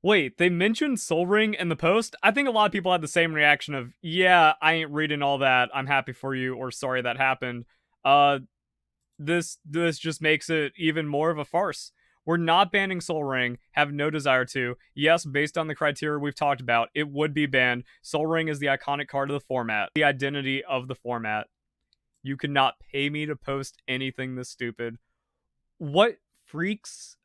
Wait, they mentioned Soul Ring in the post? I think a lot of people had the same reaction of, yeah, I ain't reading all that. I'm happy for you, or sorry that happened. Uh, this just makes it even more of a farce. We're not banning Soul Ring, have no desire to. Yes, based on the criteria we've talked about, it would be banned. Soul Ring is the iconic card of the format, the identity of the format. You cannot pay me to post anything this stupid. What freaks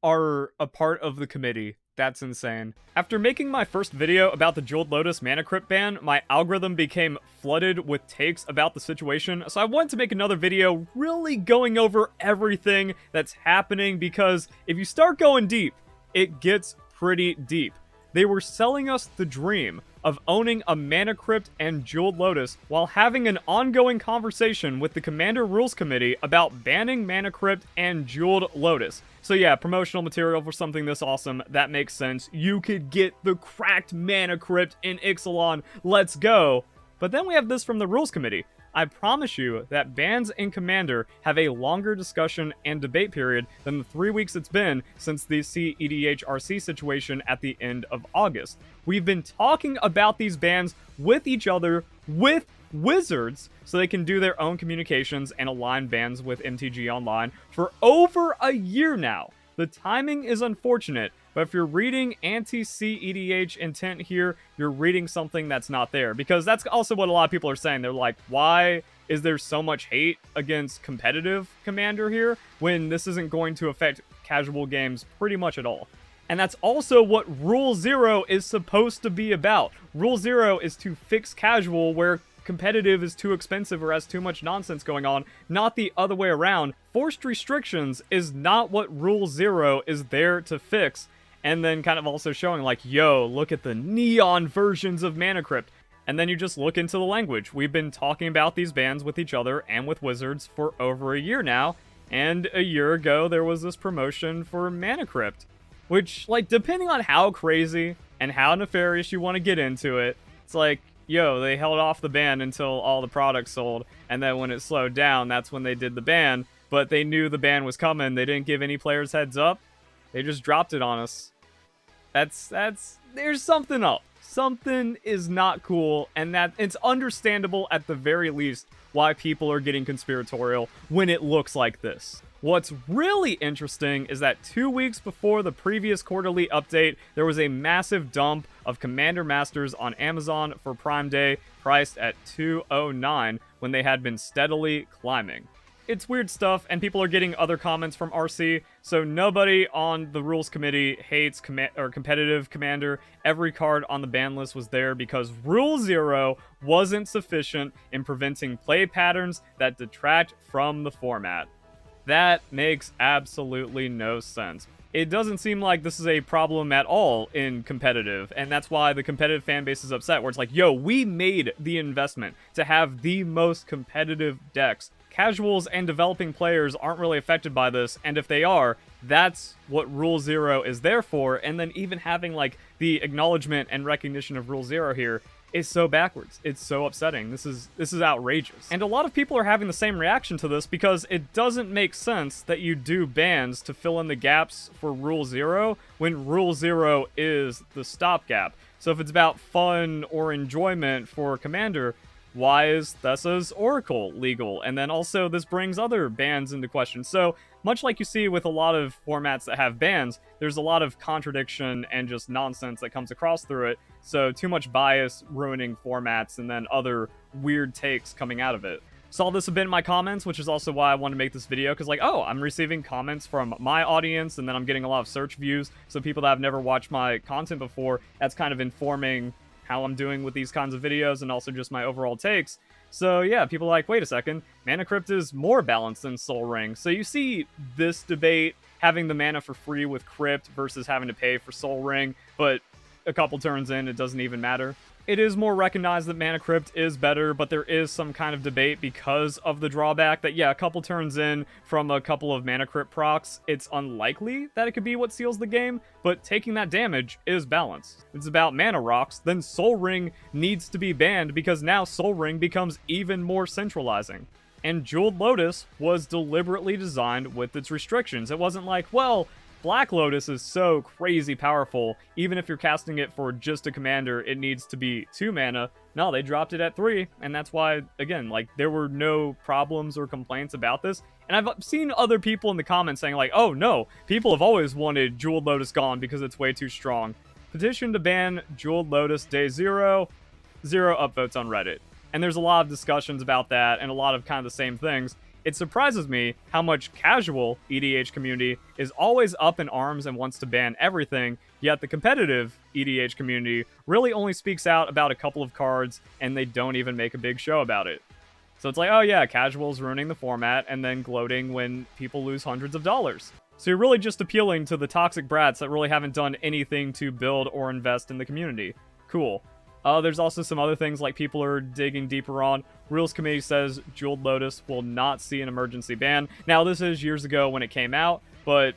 are a part of the committee? That's insane. After making my first video about the Jeweled Lotus mana crypt ban, my algorithm became flooded with takes about the situation, so I wanted to make another video really going over everything that's happening, because if you start going deep, it gets pretty deep. They were selling us the dream of owning a Mana Crypt and Jeweled Lotus while having an ongoing conversation with the Commander Rules Committee about banning Mana Crypt and Jeweled Lotus. So yeah, promotional material for something this awesome, that makes sense. You could get the cracked Mana Crypt in Ixalan, let's go. But then we have this from the Rules Committee. I promise you that bans in Commander have a longer discussion and debate period than the 3 weeks it's been since the CEDHRC situation at the end of August. We've been talking about these bans with each other, with Wizards, so they can do their own communications and align bans with MTG Online for over a year now. The timing is unfortunate, but if you're reading anti-CEDH intent here, you're reading something that's not there. Because that's also what a lot of people are saying. They're like, why is there so much hate against competitive Commander here when this isn't going to affect casual games pretty much at all? And that's also what Rule 0 is supposed to be about. Rule 0 is to fix casual where competitive is too expensive or has too much nonsense going on, not the other way around. Forced restrictions is not what Rule 0 is there to fix. And then kind of also showing like, yo, look at the neon versions of Mana Crypt. And then you just look into the language. We've been talking about these bans with each other and with Wizards for over a year now. And a year ago, there was this promotion for Mana Crypt. Which, like, depending on how crazy and how nefarious you want to get into it, it's like, yo, they held off the ban until all the products sold, and then when it slowed down, that's when they did the ban, but they knew the ban was coming. They didn't give any players heads up. They just dropped it on us. There's something up. Something is not cool, and that it's understandable at the very least why people are getting conspiratorial when it looks like this. What's really interesting is that 2 weeks before the previous quarterly update, there was a massive dump of Commander Masters on Amazon for Prime Day, priced at $209 when they had been steadily climbing. It's weird stuff, and people are getting other comments from RC, so nobody on the Rules Committee hates competitive Commander. Every card on the ban list was there because Rule 0 wasn't sufficient in preventing play patterns that detract from the format. That makes absolutely no sense. It doesn't seem like this is a problem at all in competitive, and that's why the competitive fan base is upset, where it's like, yo, we made the investment to have the most competitive decks. Casuals and developing players aren't really affected by this, and if they are, that's what Rule 0 is there for, and then even having, like, the acknowledgement and recognition of Rule 0 here is so backwards. It's so upsetting. This is outrageous. And a lot of people are having the same reaction to this because it doesn't make sense that you do bans to fill in the gaps for Rule 0 when Rule 0 is the stopgap. So if it's about fun or enjoyment for Commander, why is Thessa's Oracle legal? And then also this brings other bans into question. So much like you see with a lot of formats that have bans, there's a lot of contradiction and just nonsense that comes across through it. So too much bias ruining formats and then other weird takes coming out of it. Saw this a bit in my comments, which is also why I wanted to make this video, because like, oh, I'm receiving comments from my audience and then I'm getting a lot of search views. So people that have never watched my content before, that's kind of informing how I'm doing with these kinds of videos and also just my overall takes. So yeah, people are like, wait a second, Mana Crypt is more balanced than Soul Ring. So you see this debate, having the mana for free with Crypt versus having to pay for Soul Ring, but a couple turns in, it doesn't even matter. It is more recognized that Mana Crypt is better, but there is some kind of debate because of the drawback that, yeah, a couple turns in from a couple of Mana Crypt procs, it's unlikely that it could be what seals the game, but taking that damage is balanced. It's about mana rocks, then Soul Ring needs to be banned because now Soul Ring becomes even more centralizing. And Jeweled Lotus was deliberately designed with its restrictions. It wasn't like, well, Black Lotus is so crazy powerful, even if you're casting it for just a commander, it needs to be 2 mana. No, they dropped it at 3, and that's why, again, like, there were no problems or complaints about this. And I've seen other people in the comments saying, like, oh no, people have always wanted Jeweled Lotus gone because it's way too strong. Petition to ban Jeweled Lotus day 0, 0 upvotes on Reddit. And there's a lot of discussions about that, and a lot of kind of the same things. It surprises me how much casual EDH community is always up in arms and wants to ban everything, yet the competitive EDH community really only speaks out about a couple of cards, and they don't even make a big show about it. So it's like, oh yeah, casual's ruining the format, and then gloating when people lose hundreds of dollars. So you're really just appealing to the toxic brats that really haven't done anything to build or invest in the community. Cool. There's also some other things like people are digging deeper on. Rules Committee says Jeweled Lotus will not see an emergency ban. Now, this is years ago when it came out, but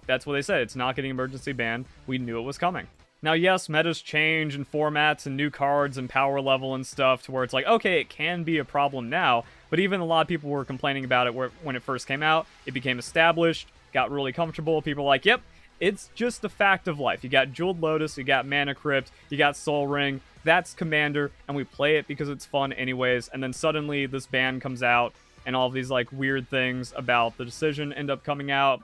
that's what they said. It's not getting emergency banned. We knew it was coming. Now, yes, metas change and formats and new cards and power level and stuff to where it's like, okay, it can be a problem now, but even a lot of people were complaining about it when it first came out. It became established, got really comfortable. People were like, yep, it's just a fact of life. You got Jeweled Lotus, you got Mana Crypt, you got Soul Ring. That's Commander, and we play it because it's fun anyways, and then suddenly this ban comes out, and all of these, like, weird things about the decision end up coming out.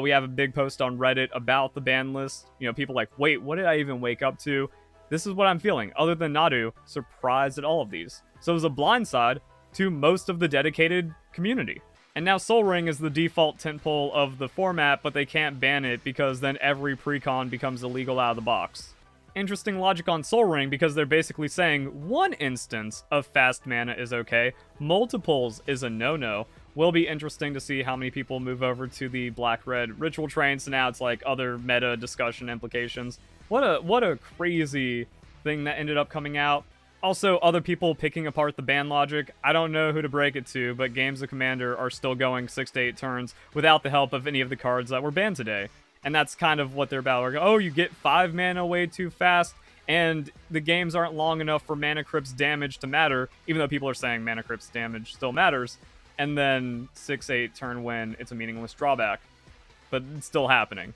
We have a big post on Reddit about the ban list. You know, people like, wait, what did I even wake up to? This is what I'm feeling. Other than Nadu, surprised at all of these. So it was a blindside to most of the dedicated community. And now Soul Ring is the default tentpole of the format, but they can't ban it because then every precon becomes illegal out of the box. Interesting logic on Soul Ring because they're basically saying one instance of fast mana is okay, multiples is a no-no. Will be interesting to see how many people move over to the black-red ritual train, so now it's like other meta discussion implications. What a crazy thing that ended up coming out. Also, other people picking apart the ban logic. I don't know who to break it to, but games of Commander are still going 6 to 8 turns without the help of any of the cards that were banned today. And that's kind of what they're about. Like, oh, you get 5 mana way too fast, and the games aren't long enough for Mana Crypt's damage to matter, even though people are saying Mana Crypt's damage still matters. And then 6-8 turn win, it's a meaningless drawback. But it's still happening,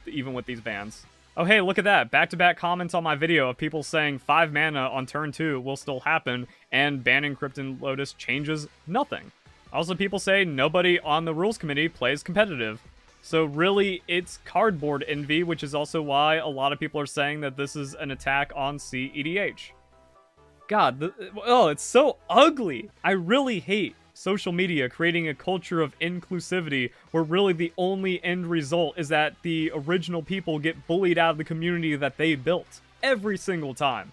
even with these bans. Oh hey, look at that. Back-to-back comments on my video of people saying 5 mana on turn 2 will still happen, and banning Crypt and Lotus changes nothing. Also, people say nobody on the Rules Committee plays competitive. So really, it's cardboard envy, which is also why a lot of people are saying that this is an attack on CEDH. God, it's so ugly. I really hate social media creating a culture of inclusivity where really the only end result is that the original people get bullied out of the community that they built every single time.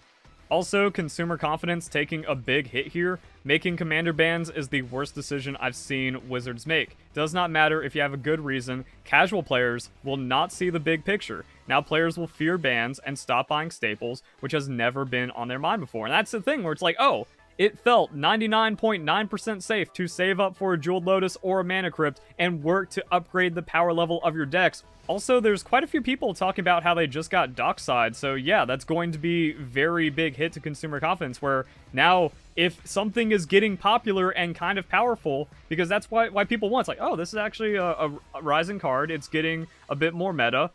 Also, consumer confidence taking a big hit here. Making commander bans is the worst decision I've seen Wizards make. Does not matter if you have a good reason, casual players will not see the big picture. Now players will fear bans and stop buying staples, which has never been on their mind before. And that's the thing where it's like, oh, it felt 99.9% safe to save up for a Jeweled Lotus or a Mana Crypt and work to upgrade the power level of your decks. Also, there's quite a few people talking about how they just got dockside, so yeah, that's going to be very big hit to consumer confidence, where now, if something is getting popular and kind of powerful, because that's why people want, it's like, oh, this is actually a rising card, it's getting a bit more meta,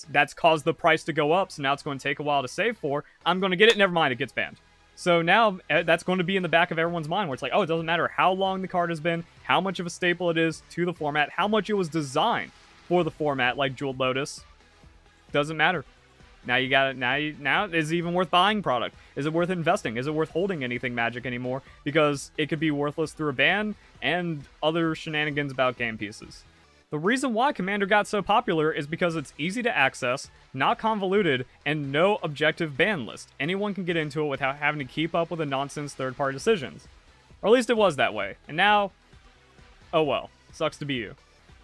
that's caused the price to go up, so now it's going to take a while to save for, I'm going to get it, never mind, it gets banned. So now, that's going to be in the back of everyone's mind, where it's like, oh, it doesn't matter how long the card has been, how much of a staple it is to the format, how much it was designed for the format, like Jeweled Lotus. Doesn't matter. Now you got it. Now is it even worth buying product? Is it worth investing? Is it worth holding anything Magic anymore? Because it could be worthless through a ban and other shenanigans about game pieces. The reason why Commander got so popular is because it's easy to access, not convoluted, and no objective ban list. Anyone can get into it without having to keep up with the nonsense third-party decisions. Or at least it was that way. And now, oh well, sucks to be you.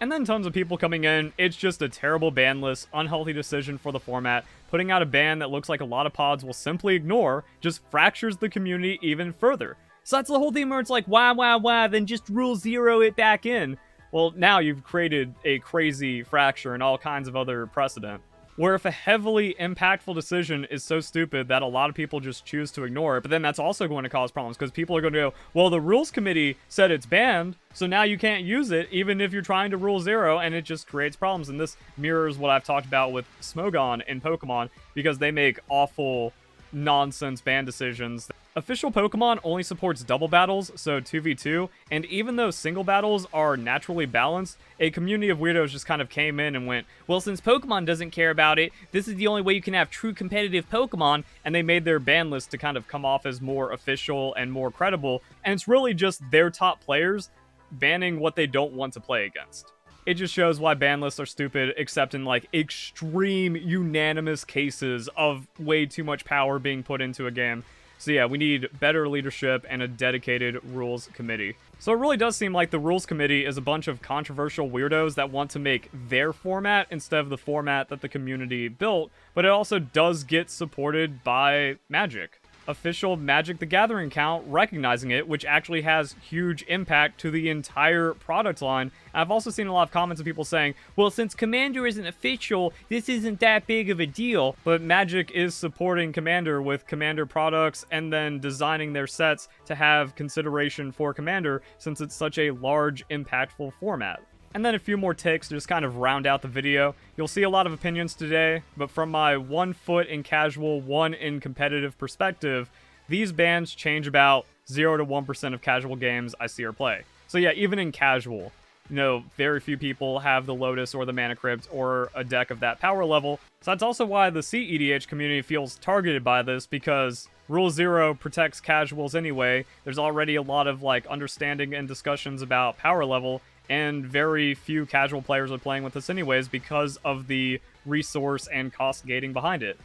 And then tons of people coming in, it's just a terrible ban list, unhealthy decision for the format. Putting out a ban that looks like a lot of pods will simply ignore just fractures the community even further. So that's the whole thing where it's like, why, then just rule 0 it back in. Well, now you've created a crazy fracture and all kinds of other precedent. where if a heavily impactful decision is so stupid that a lot of people just choose to ignore it, but then that's also going to cause problems because people are going to go, well, the rules committee said it's banned, so now you can't use it even if you're trying to rule 0, and it just creates problems. And this mirrors what I've talked about with Smogon in Pokemon, because they make awful nonsense ban decisions. Official Pokemon only supports double battles, so 2v2, and even though single battles are naturally balanced, a community of weirdos just kind of came in and went, well, since Pokemon doesn't care about it, this is the only way you can have true competitive Pokemon, and they made their ban list to kind of come off as more official and more credible, and it's really just their top players banning what they don't want to play against. It just shows why ban lists are stupid, except in like extreme unanimous cases of way too much power being put into a game. So yeah, we need better leadership and a dedicated rules committee. So it really does seem like the rules committee is a bunch of controversial weirdos that want to make their format instead of the format that the community built, but it also does get supported by Magic. Official Magic the Gathering account recognizing it, which actually has huge impact to the entire product line. I've also seen a lot of comments of people saying, well, since Commander isn't official, this isn't that big of a deal. But Magic is supporting Commander with Commander products and then designing their sets to have consideration for Commander since it's such a large, impactful format. And then a few more takes to just kind of round out the video. You'll see a lot of opinions today, but from my 1 foot in casual, 1 in competitive perspective, these bans change about 0 to 1% of casual games I see or play. So yeah, even in casual, you know, very few people have the Lotus or the Mana Crypt or a deck of that power level. So that's also why the CEDH community feels targeted by this, because Rule 0 protects casuals anyway. There's already a lot of like understanding and discussions about power level, and very few casual players are playing with this anyways because of the resource and cost gating behind it.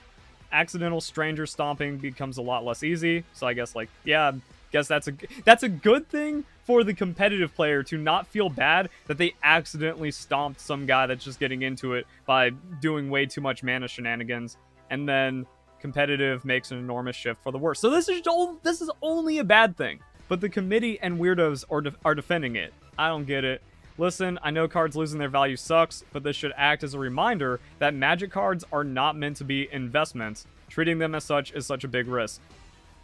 Accidental stranger stomping becomes a lot less easy, so I guess, like, yeah, I guess that's a good thing for the competitive player to not feel bad that they accidentally stomped some guy that's just getting into it by doing way too much mana shenanigans, and then competitive makes an enormous shift for the worse. So this is only a bad thing, but the committee and weirdos are defending it. I don't get it. Listen, I know cards losing their value sucks, but this should act as a reminder that Magic cards are not meant to be investments. Treating them as such is such a big risk.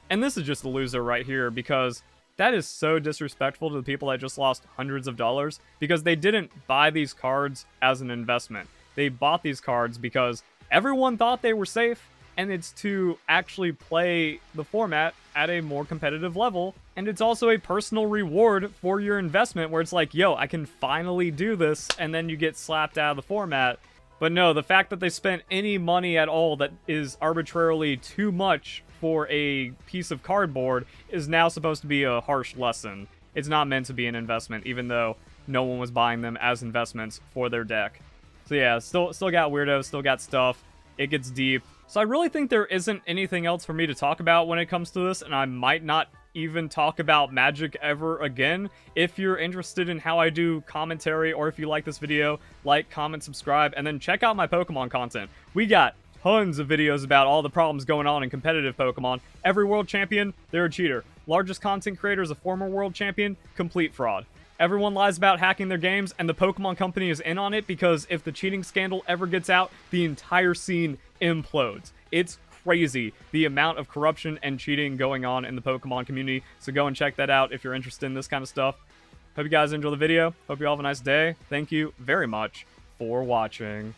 And this is just a loser right here, because that is so disrespectful to the people that just lost hundreds of dollars, because they didn't buy these cards as an investment. They bought these cards because everyone thought they were safe, and it's to actually play the format at a more competitive level. And it's also a personal reward for your investment, where it's like, yo, I can finally do this, and then you get slapped out of the format. But no, the fact that they spent any money at all that is arbitrarily too much for a piece of cardboard is now supposed to be a harsh lesson. It's not meant to be an investment, even though no one was buying them as investments for their deck. So yeah, still got weirdos, still got stuff. It gets deep. So I really think there isn't anything else for me to talk about when it comes to this, and I might not even talk about Magic ever again. If you're interested in how I do commentary, or if you like this video, like, comment, subscribe, and then check out my Pokemon content. We got tons of videos about all the problems going on in competitive Pokemon. Every world champion, they're a cheater. Largest content creator is a former world champion, complete fraud. Everyone lies about hacking their games, and the Pokemon Company is in on it, because if the cheating scandal ever gets out, the entire scene implodes. It's crazy the amount of corruption and cheating going on in the Pokemon community, so go and check that out if you're interested in this kind of stuff. Hope you guys enjoy the video. Hope you all have a nice day. Thank you very much for watching.